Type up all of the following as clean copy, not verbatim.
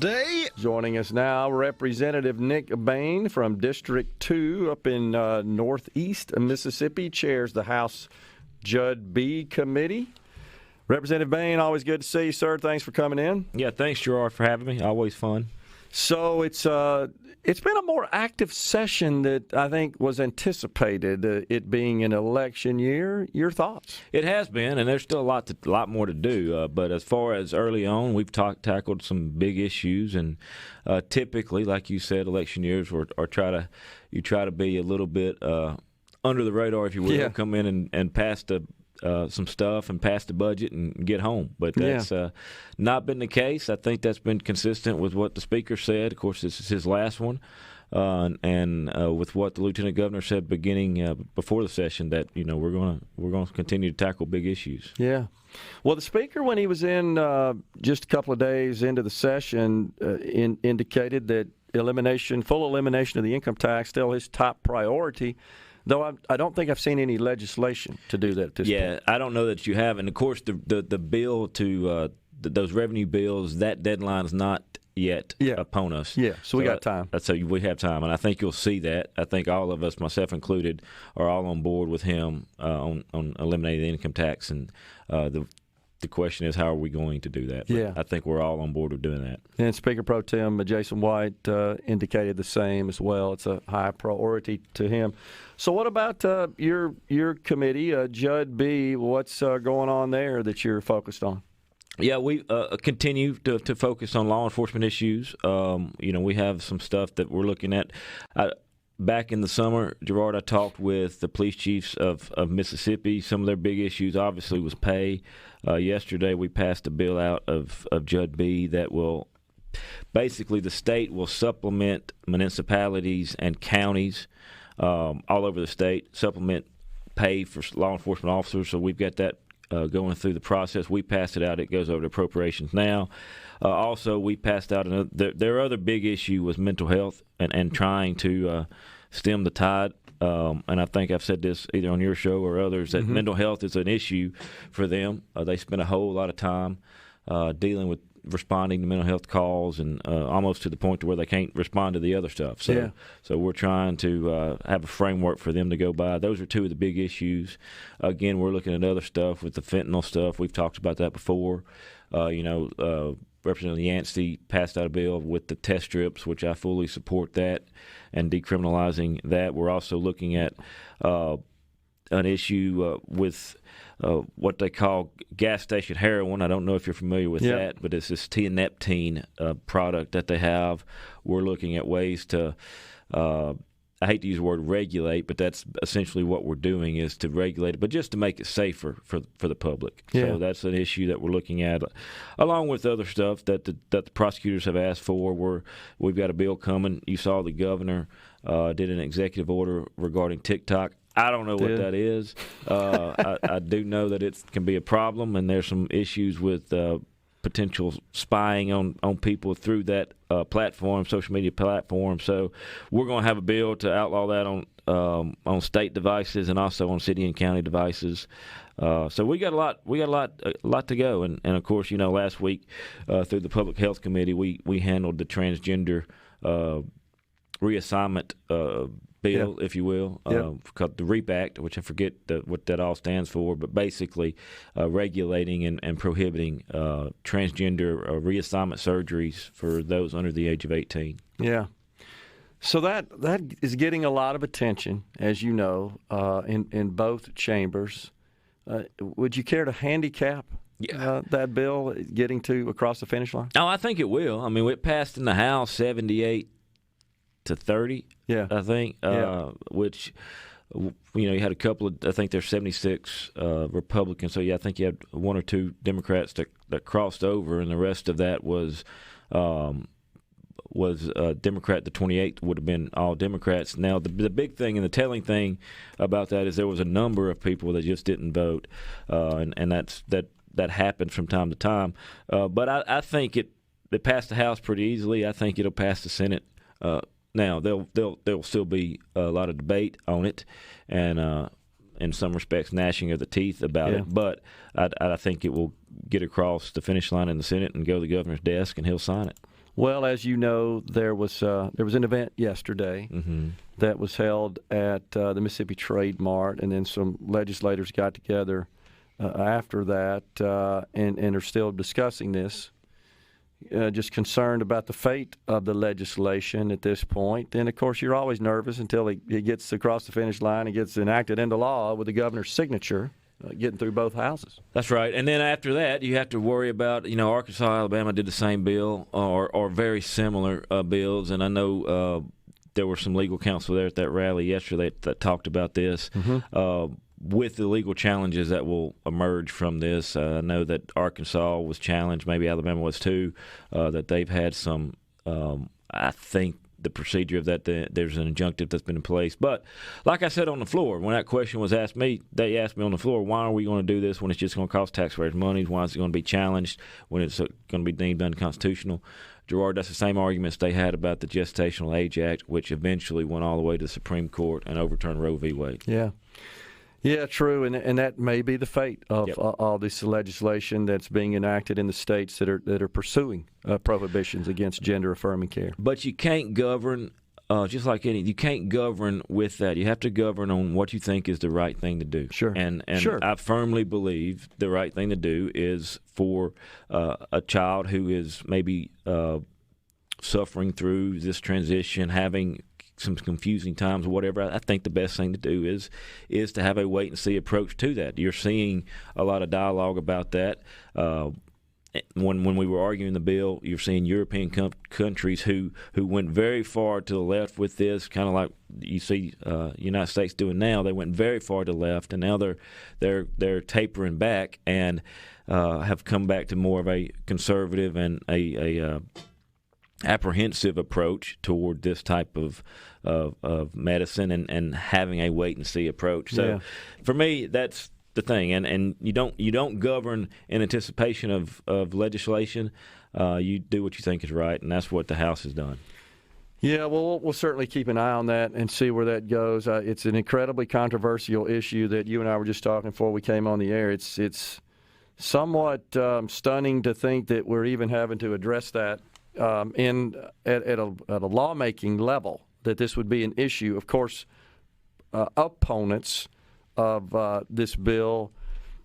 Day. Joining us now, Representative Nick Bain from District 2 up in northeast Mississippi, chairs the House Jud B Committee. Representative Bain, always good to see you, sir. Thanks for coming in. Yeah, thanks, Gerard, for having me. Always fun. So it's been a more active session that I think was anticipated, it being an election year. Your thoughts? It has been, and there's still a lot more to do. But as far as early on, we've tackled some big issues, and typically, like you said, election years are try to be a little bit under the radar, if you will. Yeah. Come in and pass some stuff and pass the budget and get home. But that's not been the case. I think that's been consistent with what the Speaker said. Of course, this is his last one. And with what the Lieutenant Governor said beginning before the session, that we're going to continue to tackle big issues. Yeah. Well, the Speaker, when he was in just a couple of days into the session, indicated that full elimination of the income tax, still his top priority. Though I don't think I've seen any legislation to do that at this point. Yeah, I don't know that you have. And, of course, the bill to those revenue bills, that deadline is not yet upon us. Yeah, so we got time. So we have time, and I think you'll see that. I think all of us, myself included, are all on board with him on eliminating the income tax. And the question is, how are we going to do that? But I think we're all on board with doing that. And Speaker Pro Tem Jason White indicated the same as well. It's a high priority to him. So what about your committee, Jud B? What's going on there that you're focused on? Yeah, we continue to focus on law enforcement issues. We have some stuff that we're looking at. Back in the summer, Gerard, I talked with the police chiefs of Mississippi. Some of their big issues obviously was pay. Yesterday, we passed a bill out of Jud B that will basically, the state will supplement municipalities and counties all over the state, supplement pay for law enforcement officers. So we've got that going through the process. We passed it out. It goes over to appropriations now. Also, we passed out their other big issue was mental health and trying to stem the tide. And I think I've said this either on your show or others, that mental health is an issue for them. They spend a whole lot of time dealing with responding to mental health calls, and almost to the point to where they can't respond to the other stuff. So we're trying to have a framework for them to go by. Those are two of the big issues. Again, we're looking at other stuff with the fentanyl stuff. We've talked about that before. Representative Yancey passed out a bill with the test strips, which I fully support that, and decriminalizing that. We're also looking at an issue with what they call gas station heroin. I don't know if you're familiar with that, but it's this tianeptine product that they have. We're looking at ways to I hate to use the word regulate, but that's essentially what we're doing, is to regulate it, but just to make it safer for the public. So that's an issue that we're looking at, along with other stuff that the prosecutors have asked for. We've got a bill coming. You saw the governor did an executive order regarding TikTok. I don't know what that is. I do know that it can be a problem, and there's some issues with potential spying on people through that platform, social media platform. So we're going to have a bill to outlaw that on state devices and also on city and county devices. So we got a lot to go. And of course, last week through the Public Health Committee, we handled the transgender reassignment bill, if you will, called the REAP Act, which I forget what that all stands for, but basically regulating and prohibiting transgender reassignment surgeries for those under the age of 18. Yeah. So that is getting a lot of attention, as you know, in both chambers. Would you care to handicap that bill getting across the finish line? Oh, I think it will. I mean, it passed in the House 78 to 30, I think, which, you had a couple of, I think there's 76 Republicans. So, I think you had one or two Democrats that crossed over, and the rest of that was Democrat. The 28 would have been all Democrats. Now, the big thing and the telling thing about that is there was a number of people that just didn't vote, and that happens from time to time. But I think it passed the House pretty easily. I think it'll pass the Senate. Now, there'll still be a lot of debate on it, and in some respects, gnashing of the teeth about it. But I think it will get across the finish line in the Senate and go to the governor's desk, and he'll sign it. Well, as you know, there was an event yesterday that was held at the Mississippi Trade Mart, and then some legislators got together after that and are still discussing this. Just concerned about the fate of the legislation at this point. And, of course, you're always nervous until it gets across the finish line and gets enacted into law with the governor's signature. Getting through both houses. That's right. And then after that, you have to worry about, Arkansas, Alabama did the same bill or very similar bills. And I know there were some legal counsel there at that rally yesterday that talked about this. With the legal challenges that will emerge from this, I know that Arkansas was challenged, maybe Alabama was too, that they've had some, I think, the procedure of that, there's an injunctive that's been in place. But like I said on the floor, when that question was asked me, they asked me on the floor, why are we going to do this when it's just going to cost taxpayers money? Why is it going to be challenged when it's going to be deemed unconstitutional? Gerard, that's the same arguments they had about the Gestational Age Act, which eventually went all the way to the Supreme Court and overturned Roe v. Wade. Yeah, true, and that may be the fate of all this legislation that's being enacted in the states that are pursuing prohibitions against gender-affirming care. But you can't govern, just like you can't govern with that. You have to govern on what you think is the right thing to do. Sure. And sure. I firmly believe the right thing to do is for a child who is maybe suffering through this transition, having some confusing times or whatever. I think the best thing to do is to have a wait-and-see approach to that. You're seeing a lot of dialogue about that. When we were arguing the bill, you're seeing European countries who went very far to the left with this, kind of like you see United States doing now. They went very far to the left, and now they're tapering back and have come back to more of a conservative and a apprehensive approach toward this type of medicine and having a wait-and-see approach. So for me, that's the thing, and you don't govern in anticipation of legislation. You do what you think is right, and that's what the House has done. Yeah, well, we'll certainly keep an eye on that and see where that goes. It's an incredibly controversial issue that you and I were just talking before we came on the air. It's somewhat stunning to think that we're even having to address that at a lawmaking level, that this would be an issue. Of course, opponents of this bill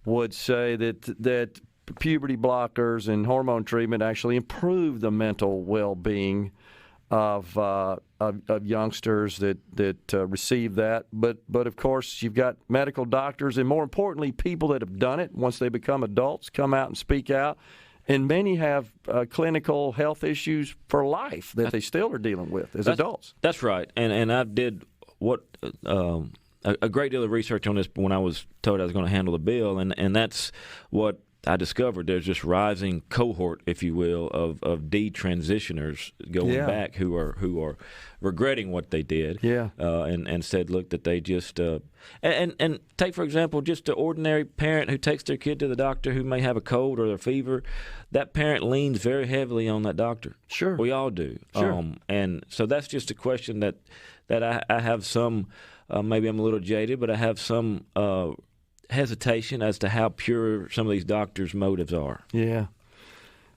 would say that puberty blockers and hormone treatment actually improve the mental well-being of youngsters that receive that. But of course, you've got medical doctors and, more importantly, people that have done it once they become adults come out and speak out. And many have clinical health issues for life that they still are dealing with as adults. That's right. And I did a great deal of research on this when I was told I was going to handle the bill, and that's what I discovered. There's this rising cohort, if you will, of detransitioners going back who are regretting what they did. And said, look, that they just and take, for example, just an ordinary parent who takes their kid to the doctor who may have a cold or a fever. That parent leans very heavily on that doctor. Sure, we all do. Sure. And so that's just a question that I have some. Maybe I'm a little jaded, but I have some hesitation as to how pure some of these doctors' motives are. Yeah.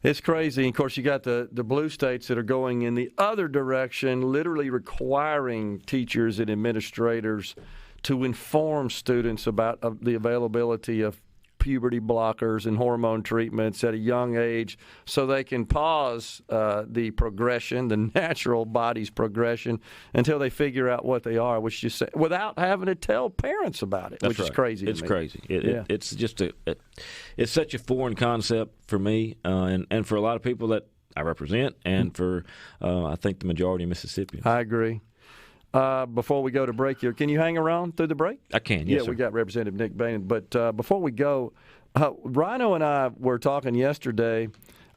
It's crazy. And of course, you got the blue states that are going in the other direction, literally requiring teachers and administrators to inform students about the availability of puberty blockers and hormone treatments at a young age so they can pause the progression, the natural body's progression, until they figure out what they are, which you say, without having to tell parents about it. That's which is crazy to me. It's crazy. It's just it's such a foreign concept for me and for a lot of people that I represent, and for I think the majority of Mississippians. I agree. Before we go to break here, can you hang around through the break? I can, yes, sir. We got Representative Nick Bain. But before we go, Rhino and I were talking yesterday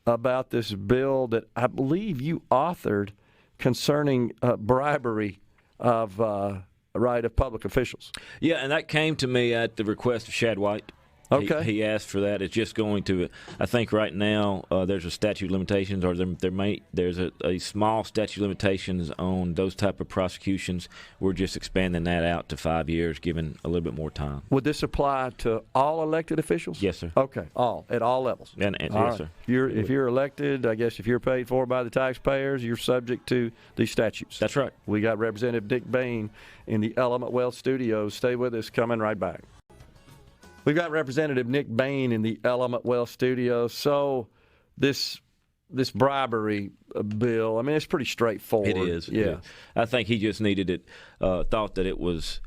about this bill that I believe you authored concerning bribery of public officials. Yeah, and that came to me at the request of Shad White. Okay. He asked for that. It's just going to. I think right now there's a statute of limitations, or there's a small statute of limitations on those type of prosecutions. We're just expanding that out to 5 years, giving a little bit more time. Would this apply to all elected officials? Yes, sir. Okay, at all levels. Yes, right. sir. If you're elected, I guess if you're paid for by the taxpayers, you're subject to these statutes. That's right. We got Representative Dick Bain in the Element Wealth Studios. Stay with us. Coming right back. We've got Representative Nick Bain in the Element Wealth Studio. So this bribery bill, I mean, it's pretty straightforward. It is. Yeah. It is. I think he just needed it, thought that it was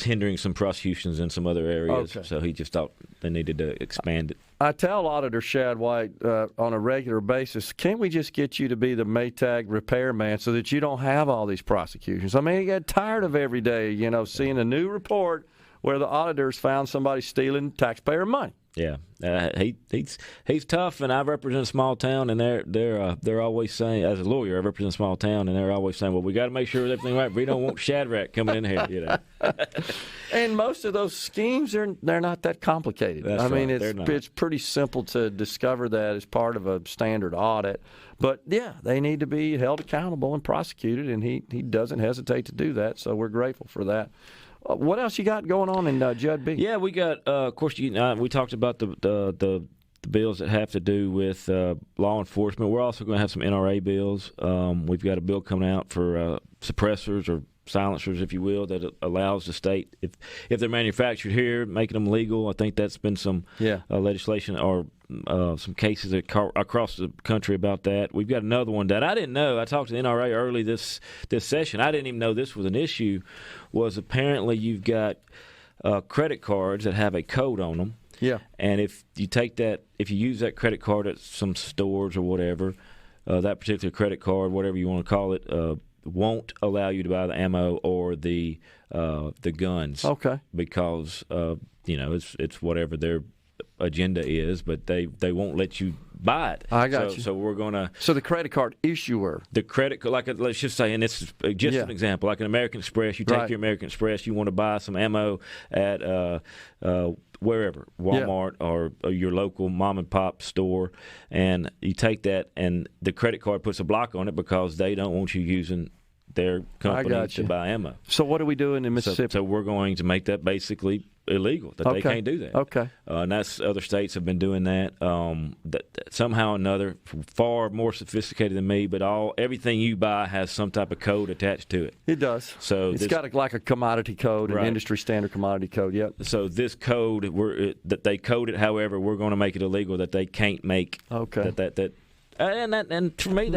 hindering some prosecutions in some other areas. Okay. So he just thought they needed to expand it. I tell Auditor Shad White on a regular basis, can't we just get you to be the Maytag repairman so that you don't have all these prosecutions? I mean, he got tired of every day, seeing a new report where the auditors found somebody stealing taxpayer money. Yeah, he's tough, and I represent a small town, and they're always saying, as a lawyer, I represent a small town, and they're always saying, well, we got to make sure everything's right. We don't want Shadrach coming in here, And most of those schemes they're not that complicated. That's I mean, right. it's pretty simple to discover that as part of a standard audit. But yeah, they need to be held accountable and prosecuted, and he doesn't hesitate to do that. So we're grateful for that. What else you got going on in Jud B? Yeah, we got. Of course, we talked about the bills that have to do with law enforcement. We're also going to have some NRA bills. We've got a bill coming out for suppressors or silencers, if you will, that allows the state, if they're manufactured here, making them legal. I think that's been some legislation or some cases across the country about that. We've got another one that I didn't know. I talked to the NRA early this session. I didn't even know this was an issue. Was apparently you've got credit cards that have a code on them. Yeah. And if you use that credit card at some stores or whatever, that particular credit card, whatever you want to call it, won't allow you to buy the ammo or the guns. Okay. Because it's whatever their agenda is, but they won't let you buy it. I got you. So we're gonna. So the credit card issuer. The credit, let's just say, and it's just an example, like an American Express. You take your American Express, you want to buy some ammo at wherever, Walmart or your local mom and pop store, and you take that, and the credit card puts a block on it because they don't want you using their company to buy ammo. So what are we doing in Mississippi? So we're going to make that basically illegal, that they can't do that. Okay. And that's other states have been doing that. That somehow or another, far more sophisticated than me, but everything you buy has some type of code attached to it. It does. So it's got like a commodity code, an industry standard commodity code. Yep. So this code, that they code it, however, we're going to make it illegal that they can't make. Okay. And for me,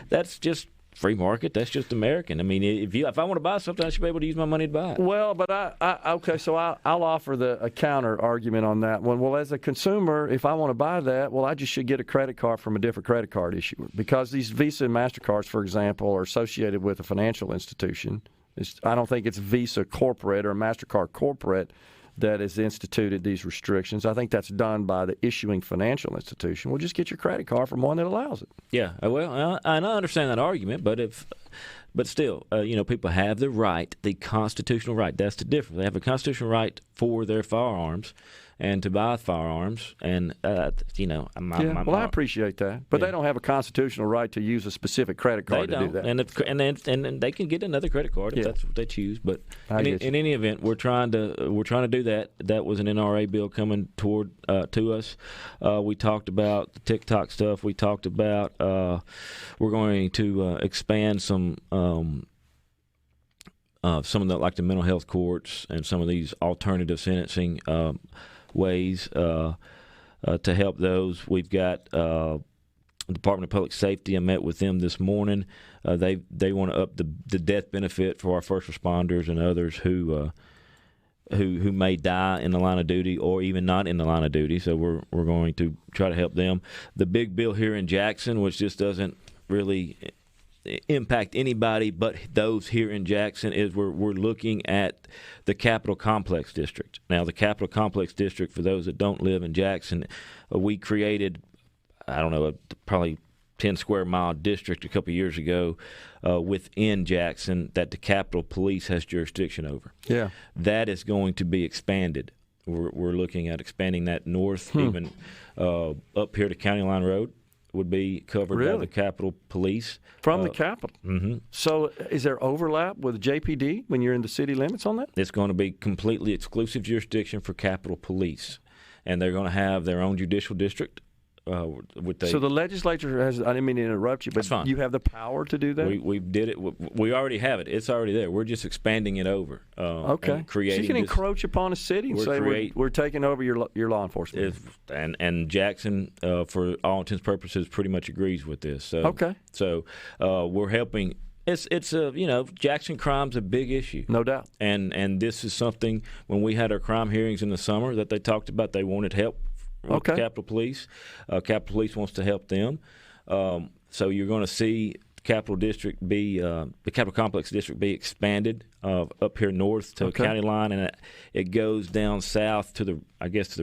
that's just free market. That's just American. I mean, if I want to buy something, I should be able to use my money to buy it. Well, but I'll offer a counter argument on that one. Well, as a consumer, if I want to buy that, well, I just should get a credit card from a different credit card issuer, because these Visa and MasterCards, for example, are associated with a financial institution. I don't think it's Visa corporate or MasterCard corporate that has instituted these restrictions. I think that's done by the issuing financial institution. Well, just get your credit card from one that allows it. Yeah, well, I understand that argument, but still, people have the right, the constitutional right. That's the difference. They have a constitutional right for their firearms and to buy firearms, and I appreciate that, but they don't have a constitutional right to use a specific credit card to do that. And they can get another credit card if that's what they choose. But in any event, we're trying to do that. That was an NRA bill coming to us. We talked about the TikTok stuff. We talked about we're going to expand some of the mental health courts and some of these alternative sentencing ways to help those. We've got the Department of Public Safety. I met with them this morning. They want to up the death benefit for our first responders and others who may die in the line of duty or even not in the line of duty. So we're going to try to help them. The big bill here in Jackson, which just doesn't really impact anybody but those here in Jackson, is we're looking at the Capitol Complex District. Now, the Capitol Complex District, for those that don't live in Jackson, we created, probably 10 square mile district a couple of years ago within Jackson that the Capitol Police has jurisdiction over. Yeah. That is going to be expanded We're looking at expanding that north, even up here to County Line Road would be covered by the Capitol Police. From the Capitol? Mm-hmm. So is there overlap with JPD when you're in the city limits on that? It's going to be completely exclusive jurisdiction for Capitol Police, and they're going to have their own judicial district. So the legislature has, I didn't mean to interrupt you, but you have the power to do that? We did it. We already have it. It's already there. We're just expanding it over. Okay. And creating so you can encroach upon a city and say we're taking over your law enforcement. And Jackson, for all intents and purposes, pretty much agrees with this. So, okay. So we're helping. It's Jackson crime's a big issue. No doubt. And this is something, when we had our crime hearings in the summer, that they talked about they wanted help. Capitol Police. Capitol Police wants to help them. So you're going to see Capitol District the Capitol Complex District be expanded up here north to County Line, and it goes down south to the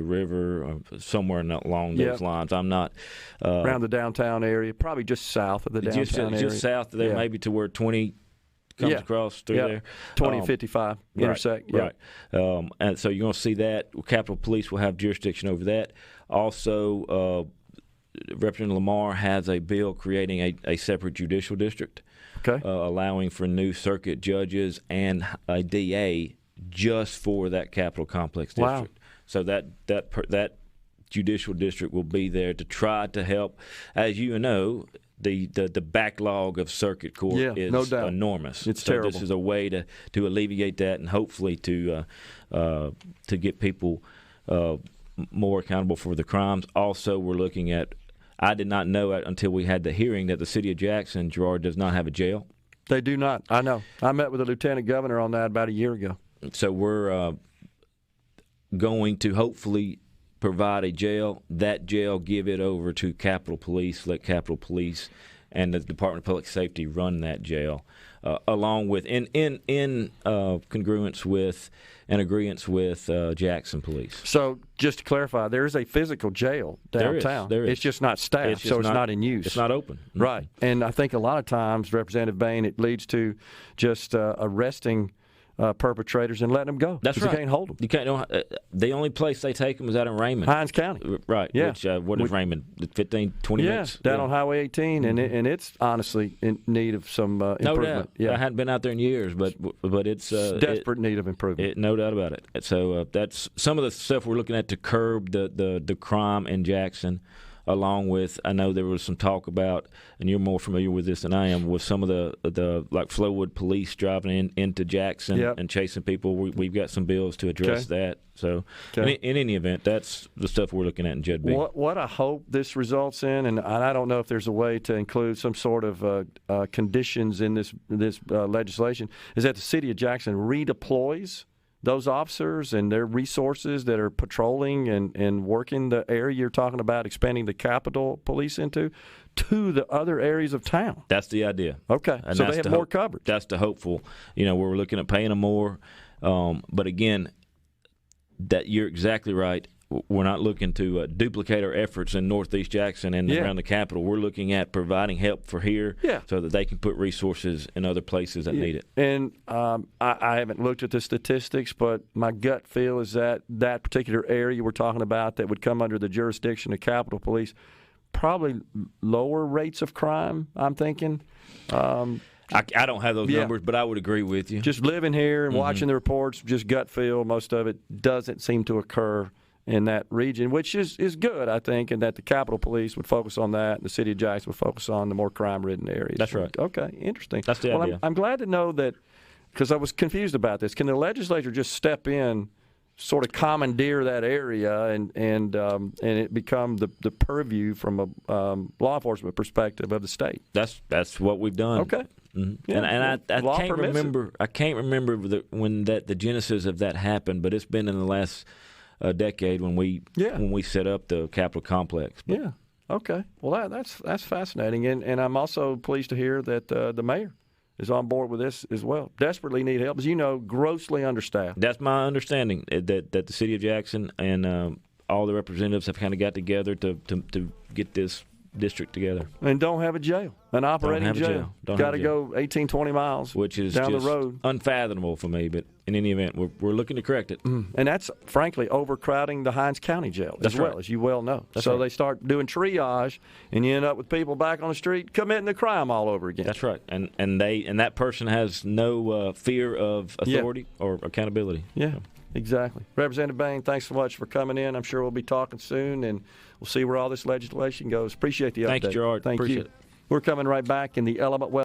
river or somewhere along those lines. I'm not around the downtown area, probably just south of the downtown area. Just south of there, maybe to where 20 comes across through there. 20 and 55 intersect. Right. And so you're going to see that. Capitol Police will have jurisdiction over that. Also, Representative Lamar has a bill creating a separate judicial district, allowing for new circuit judges and a DA just for that Capitol Complex district. Wow. So that judicial district will be there to try to help. As you know, the backlog of circuit court is enormous. It's terrible. This is a way to alleviate that, and hopefully to get people more accountable for the crimes. Also, we're looking at, I did not know until we had the hearing, that the city of Jackson, Gerard, does not have a jail. They do not. I know. I met with the lieutenant governor on that about a year ago. So we're going to hopefully provide a jail. That jail, give it over to Capitol Police, let Capitol Police and the Department of Public Safety run that jail, along with in congruence with and agreement with Jackson Police. So just to clarify, there is a physical jail downtown. There is. It's just not staffed, so it's not in use. It's not open. Right. And I think a lot of times, Representative Bain, it leads to just arresting perpetrators and letting them go. That's right. You can't hold them. You can't. The only place they take them is out in Raymond. Hinds County. Right. Yeah. Which, what is Raymond? 15, 20 minutes? Down on Highway 18, and it's honestly in need of some improvement. No doubt. Yeah. I hadn't been out there in years, but it's desperate need of improvement. No doubt about it. So that's some of the stuff we're looking at to curb the crime in Jackson. Along with, I know there was some talk about, and you're more familiar with this than I am, with some of the like Flowood police driving into Jackson and chasing people. We've got some bills to address that. So in any event, that's the stuff we're looking at in Jud B. What I hope this results in, and I don't know if there's a way to include some sort of conditions in this legislation, is that the city of Jackson redeploys those officers and their resources that are patrolling and working the area you're talking about, expanding the Capitol Police into, to the other areas of town. That's the idea. Okay, and so they have more coverage. That's the hopeful. We're looking at paying them more. But again, that you're exactly right. We're not looking to duplicate our efforts in Northeast Jackson and around the Capitol. We're looking at providing help for here so that they can put resources in other places that need it. And I haven't looked at the statistics, but my gut feel is that particular area we're talking about that would come under the jurisdiction of Capitol Police, probably lower rates of crime, I'm thinking. I don't have those numbers, but I would agree with you. Just living here and watching the reports, just gut feel, most of it doesn't seem to occur in that region, which is good, I think, and that the Capitol Police would focus on that, and the city of Jackson would focus on the more crime-ridden areas. That's right. Okay, interesting. That's the idea. I'm glad to know that, because I was confused about this. Can the legislature just step in, sort of commandeer that area, and it become the purview from a law enforcement perspective of the state? That's what we've done. Okay. Mm-hmm. Yeah, and I can't remember. I can't remember when the genesis of that happened, but it's been in the last a decade when we set up the Capitol Complex. But. Yeah. Okay. Well, that's fascinating, and I'm also pleased to hear that the mayor is on board with this as well. Desperately need help, as you know, grossly understaffed. That's my understanding, that the city of Jackson and all the representatives have kind of got together to get this district together. And don't have a jail, an operating jail. Got to go 18, 20 miles which is down just the road. Unfathomable for me, but in any event, we're looking to correct it. And that's, frankly, overcrowding the Hinds County Jail as well, as you well know. So they start doing triage, and you end up with people back on the street committing the crime all over again. That's right. And that person has no fear of authority or accountability. Yeah. Exactly. Representative Bain, thanks so much for coming in. I'm sure we'll be talking soon, and we'll see where all this legislation goes. Appreciate the update. Thanks, Gerard. Thank Appreciate you. it. We're coming right back in the Element Well.